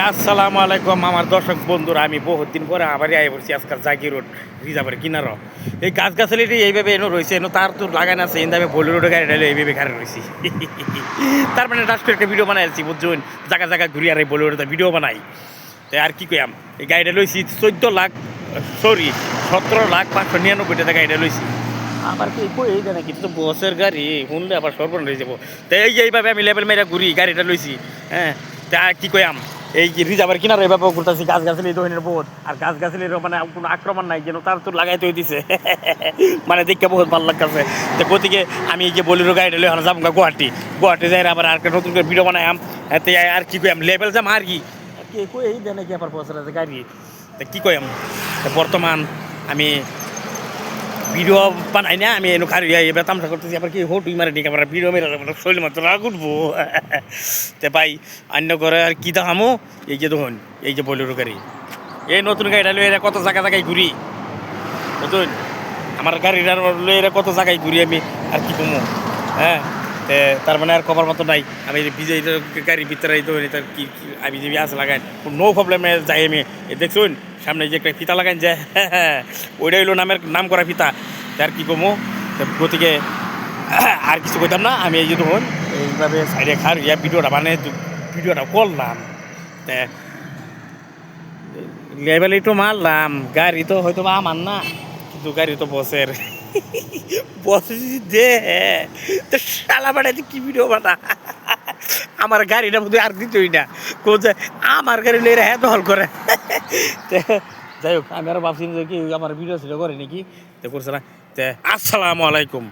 আসসালামু আলাইকুম আমার দর্শক বন্ধুরা, আমি বহুত দিন পরে আবারই আই পড়ছি আজকাল জাগি রোড রিজার্ভের কিনারও। এই গাছ গাছালিটি এইভাবে এনে রয়েছে, এনে তার তোর লাগাই আছে, এনে আমি বলি রোডে গাড়ি ডাইলে এইভাবে গাড়ি রয়েছি। তার মানে রাষ্ট্র একটা ভিডিও বানাই আছি, বুঝছেন, জায়গা জায়গা ঘুরি আর এই বলি রোডে ভিডিও বানাই। তাই আর কি কইয়াম, এই গাড়িটা লইছি 17,599,000 টাকা গাড়িটা লইছি। আবার কি কই এই জানা কিন্তু বসের গাড়ি শুনলে আবার সর্বন হয়ে যাবো। তাই এইভাবে আমি লেভেল মেরা ঘুরি গাড়িটা লইছি। হ্যাঁ, তা কি কইয়াম, এই যে রিজার্ভের কিনারে এভাবে ঘুরতেছি, গাছ গাছালি দহিনের বহুত, আর গাছ গাছালির মানে কোনো আক্রমণ নাই, যেন তার তো লাগাই তৈরি দিছে। মানে দেখতে বহুত ভালো লাগতেছে। তো গতিকে আমি এই যে বলিরো গাড়িটা লই যাবো গুয়াহাটি যাই, আবার আর নতুন করে ভিডিও বানাইম। এতে আর কি কইয়াম, লেভেল যাম আর কি কই এই দেয় নাকি আবার বছর আছে গাড়ি। তা কি কইয়াম, বর্তমান আমি ভিডিও বানাই না, আমি এনে খারি বেতামটা করতেছি, আবার কি হোটুই মারে দিকে আবার ভিডিও মেরে শৈল মাত্র রাগ উঠবো। তে ভাই অন্য করে আর কি দেখামো, এই যে দেখুন এই যে বলিরো গাড়ি, এই নতুন গাড়িটা লই এরা কত জায়গায় ঘুরি, নতুন আমার গাড়িটার লই এরা কত জায়গায় ঘুরি আমি, আর কি কমো। হ্যাঁ, তার মানে আর কবার মতো নাই, আমি বিজয় গাড়ির ভিতরে তার কি আমি যে আছে লাগাই নো প্রবলেমে যাই আমি। দেখছুন সামনে যে একটা ফিতা লাগাইন যে, ওইটা হইলো নাম করা ফিতা। আর কি কমো, গতিকে আর কিছু কইতাম না। আমি এই যে তখন এইভাবে সাইডে খার ভিডিওটা ভিডিওটা করলাম, লেবেল একটু মারলাম। গাড়ি তো হয়তো বা আমার না, কিন্তু গাড়ি তো বসের। বসে দে তো শালা বাড়াইতে কি ভিডিও বানা, আমার গাড়িটা বোধ আর দিতই না, কোথায় আমার গাড়ি লইরা হ্যাঁ দখল করে। যাই হোক, আমি আরো ভাবছি যে কি আমার ভিডিও ছিল করে নাকি, তো করছে না। আসসালামু আলাইকুম।